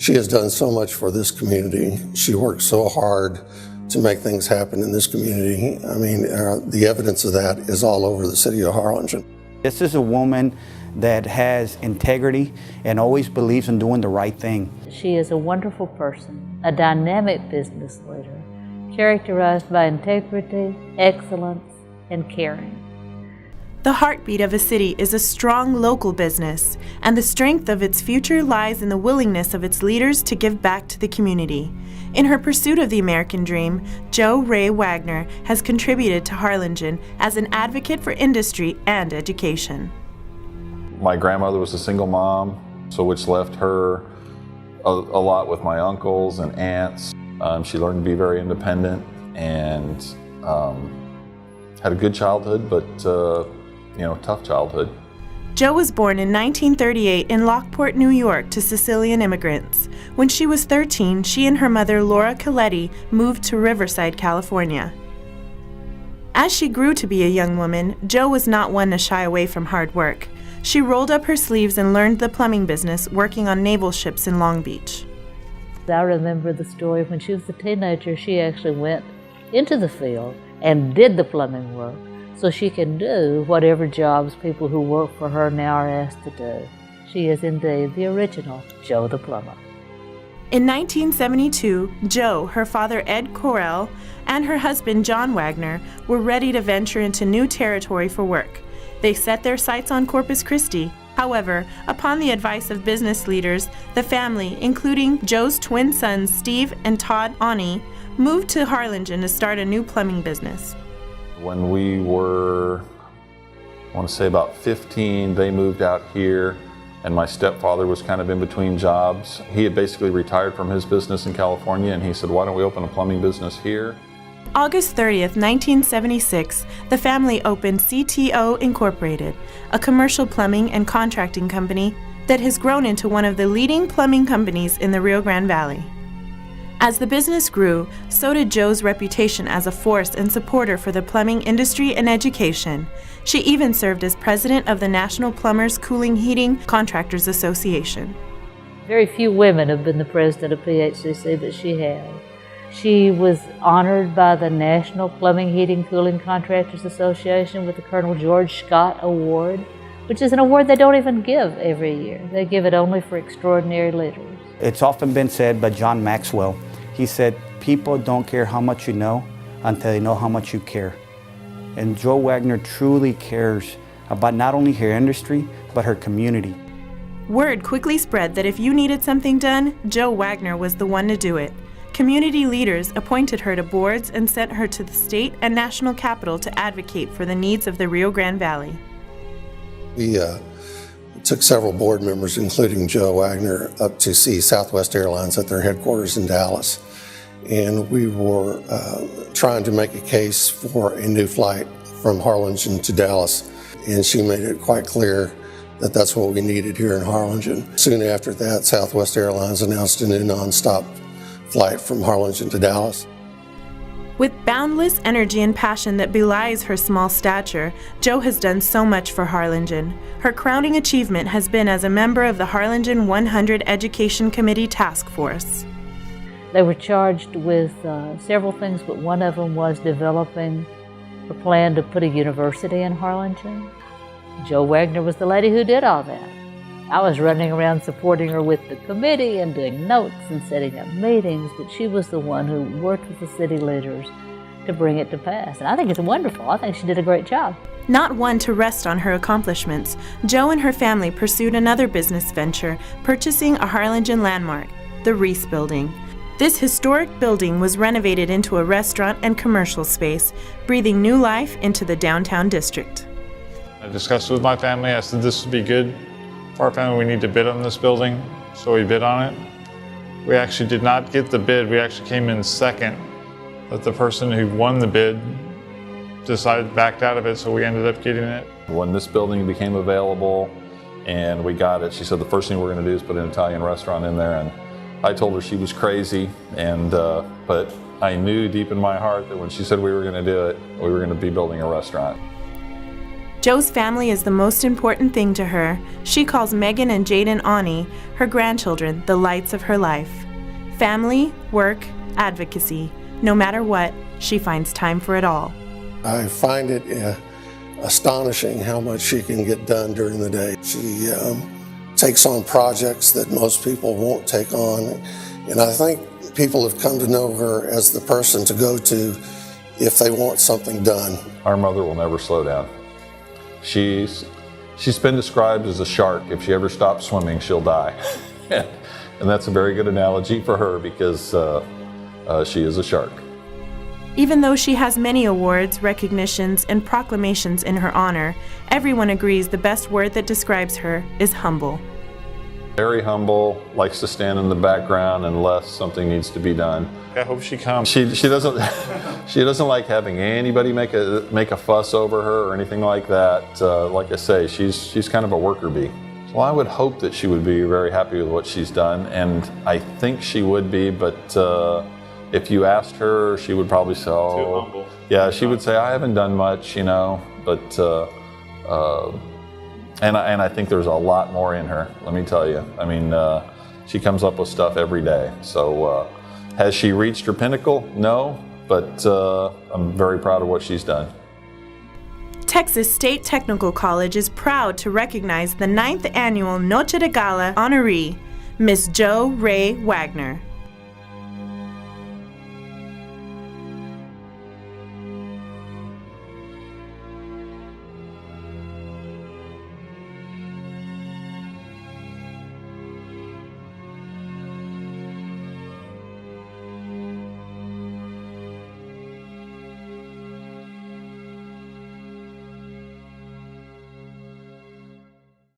She has done so much for this community. She works so hard to make things happen in this community. I mean, the evidence of that is all over the city of Harlingen. This is a woman that has integrity and always believes in doing the right thing. She is a wonderful person, a dynamic business leader, characterized by integrity, excellence, and caring. The heartbeat of a city is a strong local business, and the strength of its future lies in the willingness of its leaders to give back to the community. In her pursuit of the American dream, Jo Rae Wagner has contributed to Harlingen as an advocate for industry and education. My grandmother was a single mom, so which left her a lot with my uncles and aunts. She learned to be very independent and had a good childhood, but tough childhood. Jo was born in 1938 in Lockport, New York to Sicilian immigrants. When she was 13, she and her mother, Laura Coletti, moved to Riverside, California. As she grew to be a young woman, Jo was not one to shy away from hard work. She rolled up her sleeves and learned the plumbing business, working on naval ships in Long Beach. I remember the story when she was a teenager, she actually went into the field and did the plumbing work so she can do whatever jobs people who work for her now are asked to do. She is indeed the original Jo the Plumber. In 1972, Jo, her father Ed Correll, and her husband John Wagner were ready to venture into new territory for work. They set their sights on Corpus Christi. However, upon the advice of business leaders, the family, including Jo's twin sons Steve and Todd Ani, moved to Harlingen to start a new plumbing business. When we were, I want to say about 15, they moved out here, and my stepfather was kind of in between jobs. He had basically retired from his business in California, and he said, why don't we open a plumbing business here? August 30th, 1976, the family opened CTO Incorporated, a commercial plumbing and contracting company that has grown into one of the leading plumbing companies in the Rio Grande Valley. As the business grew, so did Jo's reputation as a force and supporter for the plumbing industry and education. She even served as president of the National Plumbers Cooling Heating Contractors Association. Very few women have been the president of PHCC, but she has. She was honored by the National Plumbing, Heating, Cooling Contractors Association with the Colonel George Scott Award, which is an award they don't even give every year. They give it only for extraordinary leaders. It's often been said by John Maxwell. He said, people don't care how much you know until they know how much you care. And Jo Wagner truly cares about not only her industry, but her community. Word quickly spread that if you needed something done, Jo Wagner was the one to do it. Community leaders appointed her to boards and sent her to the state and national capital to advocate for the needs of the Rio Grande Valley. We took several board members, including Jo Wagner, up to see Southwest Airlines at their headquarters in Dallas. And we were trying to make a case for a new flight from Harlingen to Dallas. And she made it quite clear that that's what we needed here in Harlingen. Soon after that, Southwest Airlines announced a new nonstop flight from Harlingen to Dallas. With boundless energy and passion that belies her small stature, Jo has done so much for Harlingen. Her crowning achievement has been as a member of the Harlingen 100 Education Committee Task Force. They were charged with several things, but one of them was developing a plan to put a university in Harlingen. Jo Wagner was the lady who did all that. I was running around supporting her with the committee and doing notes and setting up meetings, but she was the one who worked with the city leaders to bring it to pass. And I think it's wonderful. I think she did a great job. Not one to rest on her accomplishments, Jo and her family pursued another business venture, purchasing a Harlingen landmark, the Reese Building. This historic building was renovated into a restaurant and commercial space, breathing new life into the downtown district. I discussed with my family. I said this would be good for our family. We need to bid on this building, so we bid on it. We actually did not get the bid. We actually came in second, but the person who won the bid backed out of it, so we ended up getting it. When this building became available and we got it, she said the first thing we're going to do is put an Italian restaurant in there, and I told her she was crazy, and but I knew deep in my heart that when she said we were going to do it, we were going to be building a restaurant. Jo's family is the most important thing to her. She calls Megan and Jaden Ani, her grandchildren, the lights of her life. Family, work, advocacy. No matter what, she finds time for it all. I find it astonishing how much she can get done during the day. She takes on projects that most people won't take on. And I think people have come to know her as the person to go to if they want something done. Our mother will never slow down. She's been described as a shark. If she ever stops swimming, she'll die. And that's a very good analogy for her because she is a shark. Even though she has many awards, recognitions, and proclamations in her honor, everyone agrees the best word that describes her is humble. Very humble, likes to stand in the background unless something needs to be done. I hope she comes. She doesn't she doesn't like having anybody make a fuss over her or anything like that. Like I say, she's kind of a worker bee. Well, I would hope that she would be very happy with what she's done, and I think she would be. But if you asked her, she would probably say, "Oh, too humble." Yeah, she would say, "I haven't done much, you know." But and I think there's a lot more in her. Let me tell you. I mean, she comes up with stuff every day. So. Has she reached her pinnacle? No, but I'm very proud of what she's done. Texas State Technical College is proud to recognize the 9th annual Noche de Gala honoree, Miss Jo Rae Wagner.